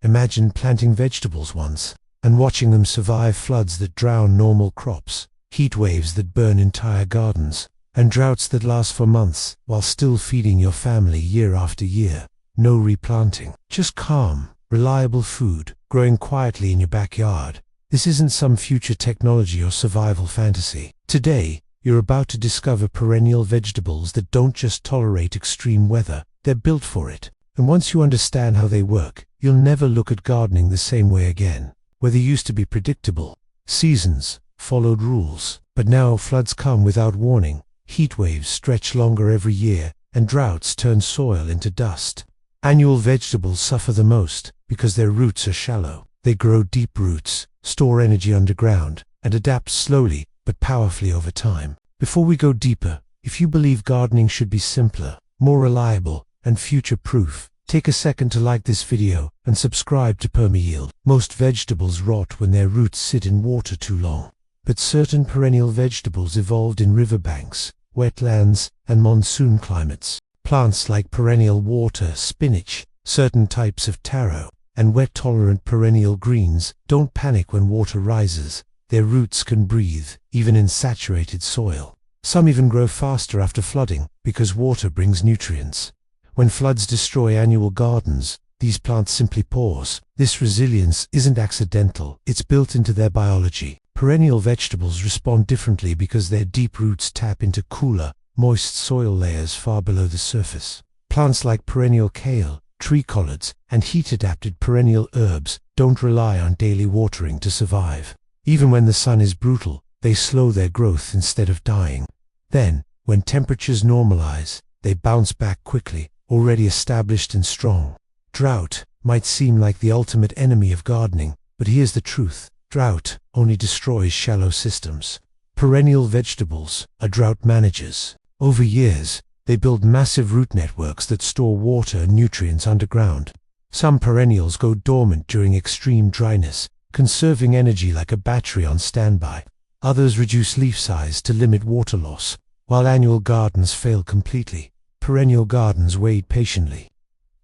Imagine planting vegetables once, and watching them survive floods that drown normal crops, heat waves that burn entire gardens, and droughts that last for months while still feeding your family year after year. No replanting, just calm, reliable food, growing quietly in your backyard. This isn't some future technology or survival fantasy. Today, you're about to discover perennial vegetables that don't just tolerate extreme weather, they're built for it. And once you understand how they work, you'll never look at gardening the same way again. Where they used to be predictable, seasons followed rules, but now floods come without warning, heat waves stretch longer every year, and droughts turn soil into dust. Annual vegetables suffer the most because their roots are shallow. They grow deep roots, store energy underground, and adapt slowly but powerfully over time. Before we go deeper, if you believe gardening should be simpler, more reliable, and future-proof, take a second to like this video and subscribe to PermaYield. Most vegetables rot when their roots sit in water too long, but certain perennial vegetables evolved in riverbanks, wetlands, and monsoon climates. Plants like perennial water spinach, certain types of taro, and wet-tolerant perennial greens don't panic when water rises. Their roots can breathe, even in saturated soil. Some even grow faster after flooding because water brings nutrients. When floods destroy annual gardens, these plants simply pause. This resilience isn't accidental, it's built into their biology. Perennial vegetables respond differently because their deep roots tap into cooler, moist soil layers far below the surface. Plants like perennial kale, tree collards, and heat-adapted perennial herbs don't rely on daily watering to survive. Even when the sun is brutal, they slow their growth instead of dying. Then, when temperatures normalize, they bounce back quickly, already established and strong. Drought might seem like the ultimate enemy of gardening, but here's the truth. Drought only destroys shallow systems. Perennial vegetables are drought managers. Over years, they build massive root networks that store water and nutrients underground. Some perennials go dormant during extreme dryness, conserving energy like a battery on standby. Others reduce leaf size to limit water loss. While annual gardens fail completely, perennial gardens wait patiently.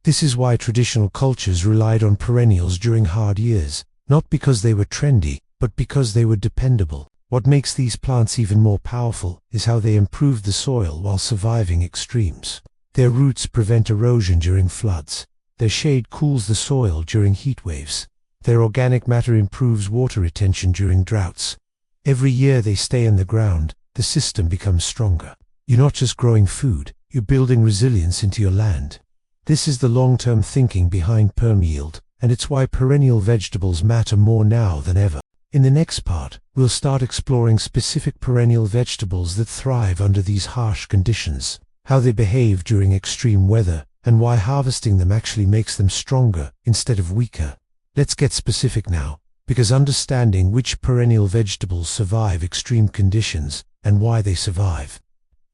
This is why traditional cultures relied on perennials during hard years, not because they were trendy, but because they were dependable. What makes these plants even more powerful is how they improve the soil while surviving extremes. Their roots prevent erosion during floods. Their shade cools the soil during heat waves. Their organic matter improves water retention during droughts. Every year they stay in the ground, the system becomes stronger. You're not just growing food, you're building resilience into your land. This is the long-term thinking behind PermaYield, and it's why perennial vegetables matter more now than ever. In the next part, we'll start exploring specific perennial vegetables that thrive under these harsh conditions, how they behave during extreme weather, and why harvesting them actually makes them stronger instead of weaker. Let's get specific now, because understanding which perennial vegetables survive extreme conditions and why they survive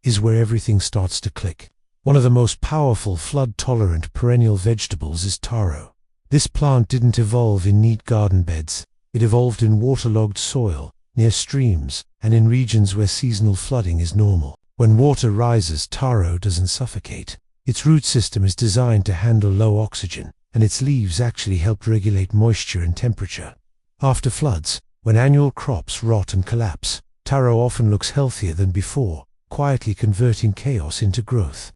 is where everything starts to click. One of the most powerful flood-tolerant perennial vegetables is taro. This plant didn't evolve in neat garden beds. It evolved in waterlogged soil, near streams, and in regions where seasonal flooding is normal. When water rises, taro doesn't suffocate. Its root system is designed to handle low oxygen, and its leaves actually help regulate moisture and temperature. After floods, when annual crops rot and collapse, taro often looks healthier than before, quietly converting chaos into growth.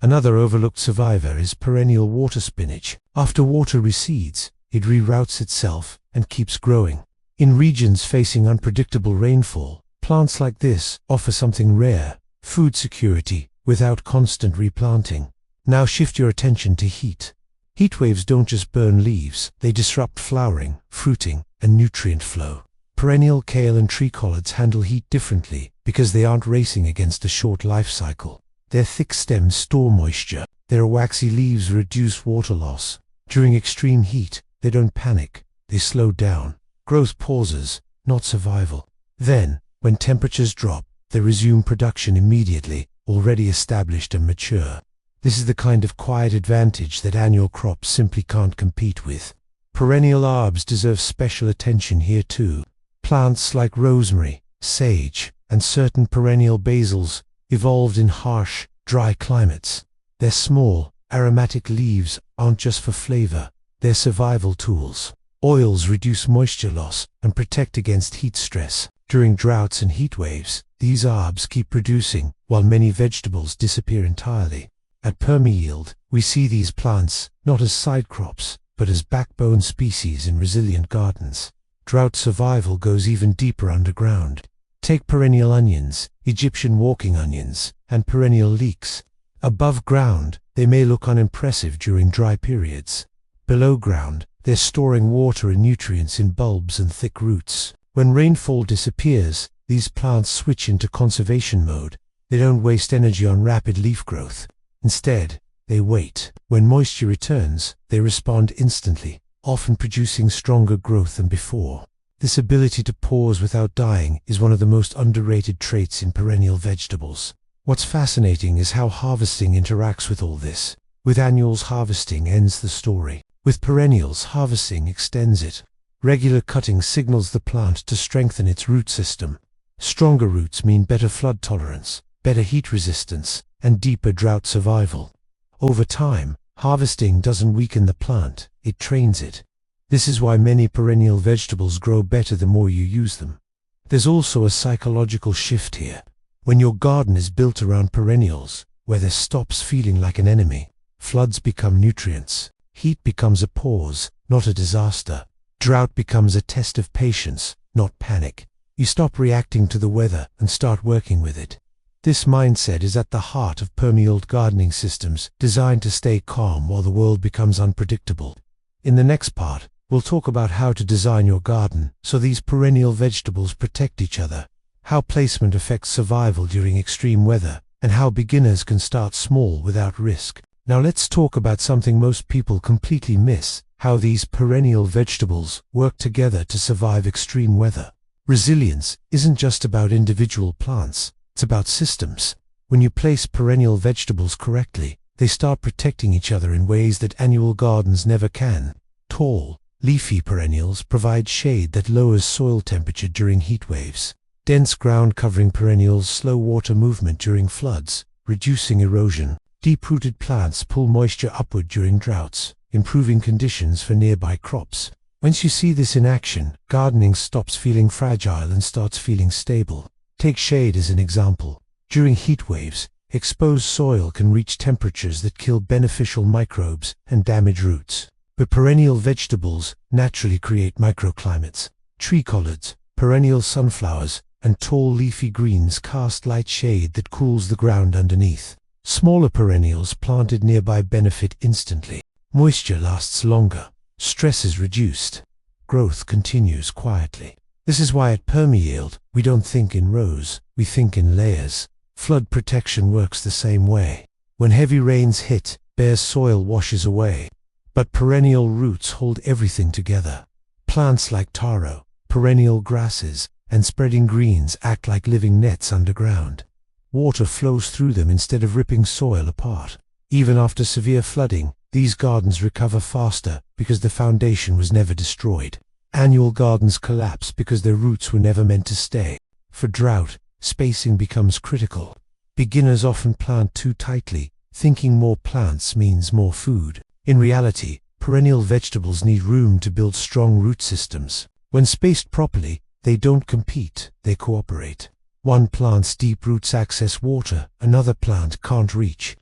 Another overlooked survivor is perennial water spinach. After water recedes, it reroutes itself and keeps growing. In regions facing unpredictable rainfall, plants like this offer something rare: food security without constant replanting. Now shift your attention to heat. Heat waves don't just burn leaves, they disrupt flowering, fruiting, and nutrient flow. Perennial kale and tree collards handle heat differently because they aren't racing against a short life cycle. Their thick stems store moisture. Their waxy leaves reduce water loss. During extreme heat, they don't panic, they slow down. Growth pauses, not survival. Then, when temperatures drop, they resume production immediately, already established and mature. This is the kind of quiet advantage that annual crops simply can't compete with. Perennial herbs deserve special attention here too. Plants like rosemary, sage, and certain perennial basils evolved in harsh, dry climates. Their small, aromatic leaves aren't just for flavor, They're survival tools. Oils reduce moisture loss and protect against heat stress. During droughts and heat waves, these herbs keep producing, while many vegetables disappear entirely. At PermaYield, we see these plants not as side crops, but as backbone species in resilient gardens. Drought survival goes even deeper underground. Take perennial onions, Egyptian walking onions, and perennial leeks. Above ground, they may look unimpressive during dry periods. Below ground, they're storing water and nutrients in bulbs and thick roots. When rainfall disappears, these plants switch into conservation mode. They don't waste energy on rapid leaf growth. Instead, they wait. When moisture returns, they respond instantly, often producing stronger growth than before. This ability to pause without dying is one of the most underrated traits in perennial vegetables. What's fascinating is how harvesting interacts with all this. With annuals, harvesting ends the story. With perennials, harvesting extends it. Regular cutting signals the plant to strengthen its root system. Stronger roots mean better flood tolerance, better heat resistance, and deeper drought survival. Over time, harvesting doesn't weaken the plant, it trains it. This is why many perennial vegetables grow better the more you use them. There's also a psychological shift here. When your garden is built around perennials, weather stops feeling like an enemy. Floods become nutrients. Heat becomes a pause, not a disaster. Drought becomes a test of patience, not panic. You stop reacting to the weather and start working with it. This mindset is at the heart of PermaYield gardening systems designed to stay calm while the world becomes unpredictable. In the next part, we'll talk about how to design your garden so these perennial vegetables protect each other, how placement affects survival during extreme weather, and how beginners can start small without risk. Now let's talk about something most people completely miss: how these perennial vegetables work together to survive extreme weather. Resilience isn't just about individual plants, it's about systems. When you place perennial vegetables correctly, they start protecting each other in ways that annual gardens never can. Tall, leafy perennials provide shade that lowers soil temperature during heat waves. Dense ground-covering perennials slow water movement during floods, reducing erosion. Deep-rooted plants pull moisture upward during droughts, improving conditions for nearby crops. Once you see this in action, gardening stops feeling fragile and starts feeling stable. Take shade as an example. During heat waves, exposed soil can reach temperatures that kill beneficial microbes and damage roots. But perennial vegetables naturally create microclimates. Tree collards, perennial sunflowers, and tall leafy greens cast light shade that cools the ground underneath. Smaller perennials planted nearby benefit instantly. Moisture lasts longer. Stress is reduced. Growth continues quietly. This is why at PermaYield, we don't think in rows, we think in layers. Flood protection works the same way. When heavy rains hit, bare soil washes away. But perennial roots hold everything together. Plants like taro, perennial grasses, and spreading greens act like living nets underground. Water flows through them instead of ripping soil apart. Even after severe flooding, these gardens recover faster because the foundation was never destroyed. Annual gardens collapse because their roots were never meant to stay. For drought, spacing becomes critical. Beginners often plant too tightly, thinking more plants means more food. In reality, perennial vegetables need room to build strong root systems. When spaced properly, they don't compete, they cooperate. One plant's deep roots access water another plant can't reach.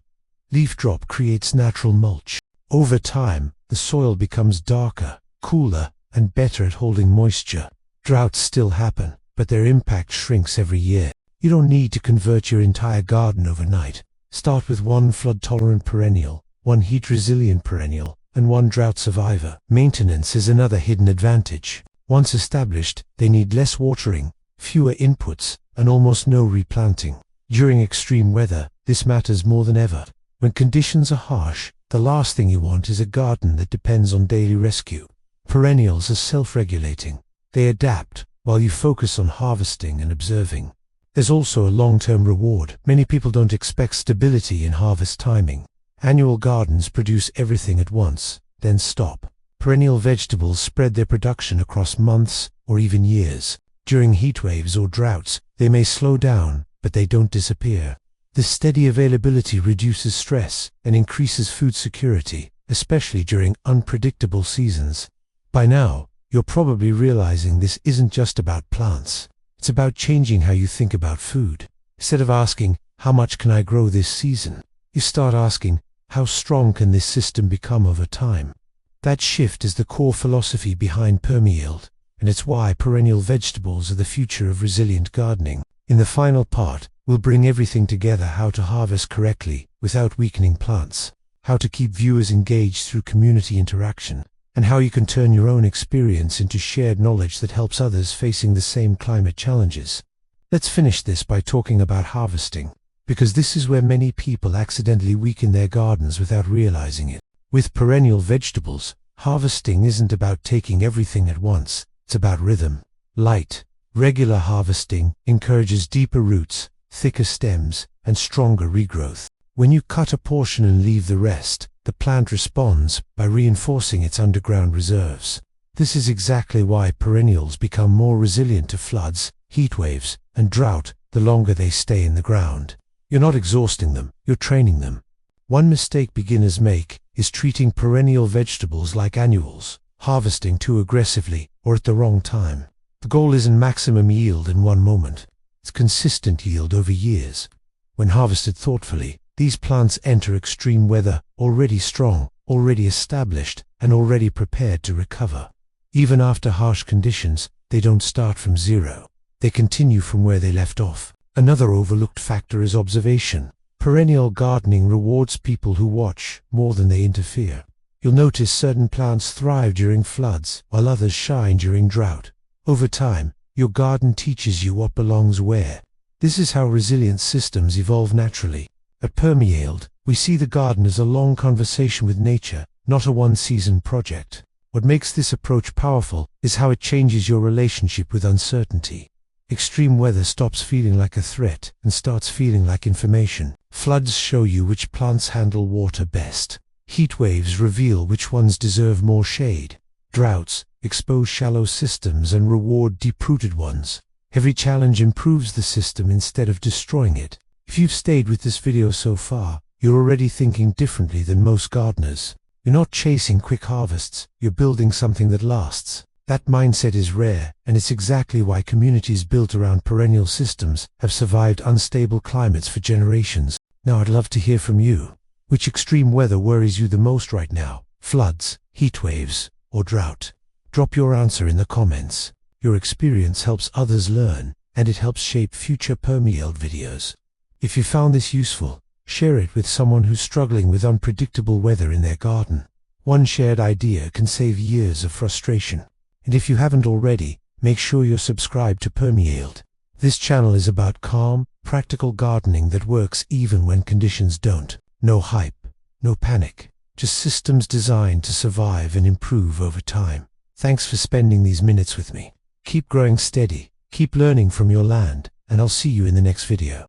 Leaf drop creates natural mulch. Over time, the soil becomes darker, cooler, and better at holding moisture. Droughts still happen, but their impact shrinks every year. You don't need to convert your entire garden overnight. Start with one flood-tolerant perennial, one heat-resilient perennial, and one drought survivor. Maintenance is another hidden advantage. Once established, they need less watering, fewer inputs, and almost no replanting. During extreme weather, this matters more than ever. When conditions are harsh, the last thing you want is a garden that depends on daily rescue. Perennials are self-regulating. They adapt, while you focus on harvesting and observing. There's also a long-term reward. Many people don't expect stability in harvest timing. Annual gardens produce everything at once, then stop. Perennial vegetables spread their production across months or even years. During heat waves or droughts, they may slow down, but they don't disappear. This steady availability reduces stress and increases food security. especially during unpredictable seasons. By now, you're probably realizing this isn't just about plants. It's about changing how you think about food. Instead of asking, how much can I grow this season? You start asking, how strong can this system become over time? That shift is the core philosophy behind PermaYield, and it's why perennial vegetables are the future of resilient gardening. In the final part, we'll bring everything together: how to harvest correctly without weakening plants, how to keep viewers engaged through community interaction, and how you can turn your own experience into shared knowledge that helps others facing the same climate challenges. Let's finish this by talking about harvesting, because this is where many people accidentally weaken their gardens without realizing it. With perennial vegetables, harvesting isn't about taking everything at once. It's about rhythm. Light, regular harvesting encourages deeper roots, thicker stems, and stronger regrowth. When you cut a portion and leave the rest, the plant responds by reinforcing its underground reserves. This is exactly why perennials become more resilient to floods, heat waves, and drought the longer they stay in the ground. You're not exhausting them, you're training them. One mistake beginners make is treating perennial vegetables like annuals, harvesting too aggressively or at the wrong time. The goal isn't maximum yield in one moment. It's consistent yield over years. When harvested thoughtfully, these plants enter extreme weather already strong, already established, and already prepared to recover. Even after harsh conditions, they don't start from zero. They continue from where they left off. Another overlooked factor is observation. Perennial gardening rewards people who watch more than they interfere. You'll notice certain plants thrive during floods, while others shine during drought. Over time, your garden teaches you what belongs where. This is how resilient systems evolve naturally. At PermaYield, we see the garden as a long conversation with nature, not a one-season project. What makes this approach powerful is how it changes your relationship with uncertainty. Extreme weather stops feeling like a threat and starts feeling like information. Floods show you which plants handle water best. Heat waves reveal which ones deserve more shade. Droughts expose shallow systems and reward deep-rooted ones. Every challenge improves the system instead of destroying it. If you've stayed with this video so far, you're already thinking differently than most gardeners. You're not chasing quick harvests, you're building something that lasts. That mindset is rare, and it's exactly why communities built around perennial systems have survived unstable climates for generations. Now I'd love to hear from you. Which extreme weather worries you the most right now? Floods, heat waves, or drought? Drop your answer in the comments. Your experience helps others learn, and it helps shape future PermaYield videos. If you found this useful, share it with someone who's struggling with unpredictable weather in their garden. One shared idea can save years of frustration. And if you haven't already, make sure you're subscribed to PermaYield. This channel is about calm, practical gardening that works even when conditions don't. No hype, no panic, just systems designed to survive and improve over time. Thanks for spending these minutes with me. Keep growing steady, keep learning from your land, and I'll see you in the next video.